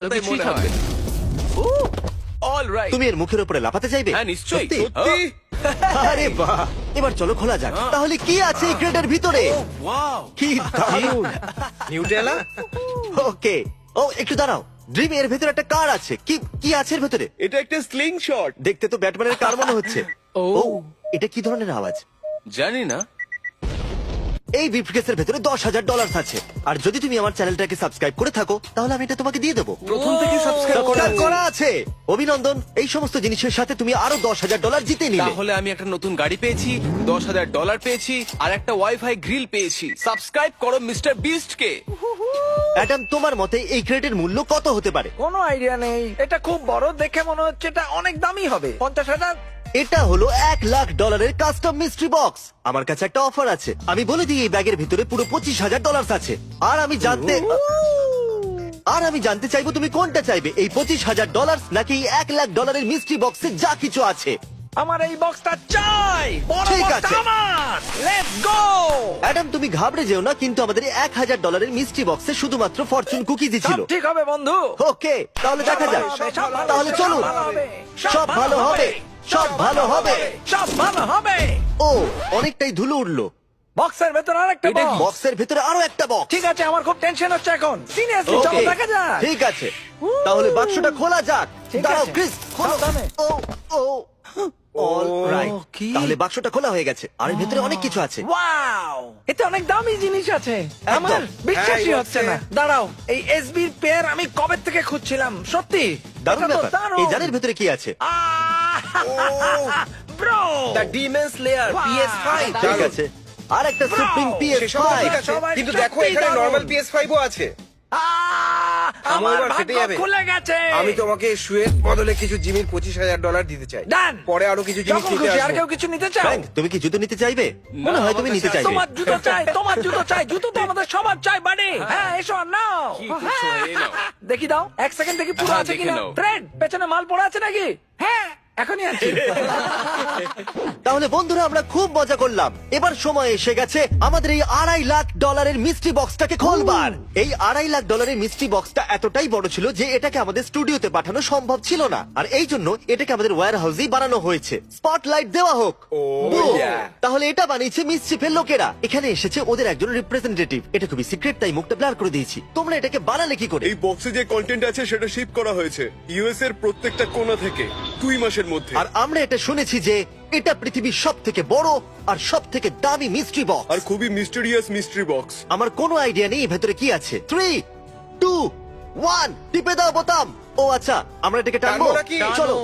তাই মনে থাকবে। হয় অলরাইট তুমি এর মুখের উপরে লাফাতে চাইবে? হ্যাঁ নিশ্চয়ই সত্যি? সত্যি আরে বাহ, এবার চলো খোলা যাক। তাহলে কি আছে এই ক্রেটের ভিতরে? ওয়াও কি দারুণ! নিউটেলা? ওকে, ও একটু দাঁড়াও। ড্রিম, এর ভেতরে একটা কার আছে। কি কি আছে এর ভেতরে? এটা একটা স্লিং শট। দেখতে তো ব্যাটম্যানের কার মনে হচ্ছে। ও, এটা কি ধরনের আওয়াজ? জানি না এই ব্রিফকেসের ভেতরে $10,000 আছে। আর যদি তুমি আমার চ্যানেলটাকে সাবস্ক্রাইব করে থাকো তাহলে আমি এটা তোমাকে দিয়ে দেবো। প্রথম থেকে সাবস্ক্রাইব সাবস্ক্রাইব করা আছে। অভিনন্দন, এই সমস্ত জিনিসের সাথে তুমি আরো $10,000 জিতে নিলে। তাহলে আমি একটা নতুন গাড়ি পেয়েছি, $10,000 পেয়েছি, আর একটা ওয়াইফাই গ্রিল পেয়েছি। সাবস্ক্রাইব করো মিস্টার বিস্ট কে। অ্যাডাম, তোমার মতে এই ক্রেটের মূল্য কত হতে পারে? কোনো আইডিয়া নেই। এটা খুব বড় দেখে মনে হচ্ছে এটা অনেক দামি হবে। 50,000? এটা হলো $1,00,000 কাস্টম মিস্ট্রি বক্স। আমার কাছে একটা অফার আছে। আমি বলে দিই এই ব্যাগের ভিতরে পুরো $25,000 আছে। আর আমি জানতে চাইবো তুমি কোনটা চাইবে, এই $25,000 নাকি এই $1,00,000 মিস্ট্রি বক্সে যা কিছু আছে। আমার এই বক্সটা চাই। বড় ঠিক বক্সটা আছে। আমার। Let's go. অ্যাডাম, তুমি ঘাবড়ে যেও না, কিন্তু আমাদের $1,000 মিস্ট্রি বক্সে শুধুমাত্র ফরচুন কুকিজই সব ছিল। ঠিক হবে বন্ধু। ওকে, তাহলে দেখা যাক। সব ভালো তাহলে হবে, চলুন। সব ভালো হবে। সব ভালো হবে, সব ভালো হবে। সব ভালো হবে। ও, অনেকটাই ধুলো উঠলো। বক্সের ভেতর আরেকটা বক্স। বক্সের ভিতরে আরো একটা বক্স। ঠিক আছে, আমার খুব টেনশন হচ্ছে এখন। সিরিয়াসলি চলো Okay, দেখা যাক। ঠিক আছে, তাহলে বাক্সটা খোলা যাক। ঠিক দাঁড়াও আছে। ক্রিস, খোলো। সাবধানে। ও ও অলরাইট, কি? তাহলে বাক্সটা খোলা হয়ে গেছে আর এর ভিতরে অনেক কিছু আছে। ওয়াও, এতে অনেক দামি জিনিস আছে। আমার বিশ্বাসই হ্যাঁ, হচ্ছে না। দাঁড়াও, এই এসবির পেয়ার আমি কবে থেকে খুঁজছিলাম। সত্যি দারুণ এটা তো ব্যাপার। দারুণ। এই জারের ভিতরে কি আছে? Bro, the demons layer Wow. PS5। ঠিক আছে, আর একটা সুপ্রিম সেসব তো ঠিক PS5। আছে, সবাই কিন্তু সত্যিই দেখো এখানে দারুণ। নরমাল PS5 ও আছে। আমার এবার ভাগ্য ফেটে যাবে। খুলে গেছে। আমি তোমাকে শুয়ের বদলে কিছু জিমির $25,000 দিতে চাই। ডান। পরে আরো কিছু জিনিস যখন নিতে খুশি। আর আসবো। কেউ কিছু নিতে চাও? ফ্র্যাঙ্ক, তুমি কি জুতো নিতে চাইবে? মনে হয় তুমি আমার নিতে কাছে চাইবে। তোমার জুতো চাই, তোমার জুতো চাই। জুতো তো আমাদের সবার চাই বাড়ি। হ্যাঁ, এসো আর নাও। কি করছো? এই নাও। দেখি দাও, 1 সেকেন্ড দেখি পুরো হ্যাঁ, আছে দেখে কিনা। নাও। ফ্রেড, পেছনে মাল পড়া আছে নাকি? হ্যাঁ, এখনই আছি। তাহলে বন্ধুরা, আমরা খুব মজা করলাম। এবার সময় এসে গেছে আমাদের এই $2.5 মিস্ট্রি বক্সটাকে খোলবার। এই $2.5 মিস্ট্রি বক্সটা এতটাই বড় ছিল যে এটাকে আমাদের স্টুডিওতে পাঠানো সম্ভব ছিল না, আর এই জন্য এটাকে আমাদের ওয়্যার হাউসেই বানানো হয়েছে। স্পটলাইট দেওয়া হোক। Boom! yeah! তাহলে এটা বানিয়েছে মিসচিফের লোকেরা। এখানে এসেছে ওদের একজন রিপ্রেজেন্টেটিভ। এটা খুবই সিক্রেট, তাই মুখটা ব্লার করে দিয়েছি। তোমরা এটাকে বানালে কি করে? এই বক্সে যে কন্টেন্ট আছে সেটা শিপ করা হয়েছে ইউএস এর প্রত্যেকটা কোণা থেকে 2 মাসের মধ্যে। আর আমরা এটা শুনেছি যে এটা পৃথিবীর সব থেকে বড় আর সব থেকে দামি মিস্ট্রি বক্স। আর খুবই মিস্টেরিয়াস মিস্ট্রি বক্স। আমার কোনো আইডিয়া নেই ভেতরে কি আছে। 3, 2, 1, টিপে দাও বোতাম। ও আচ্ছা, আমরা এটাকে টানবো। টানবো নাকি? চলো।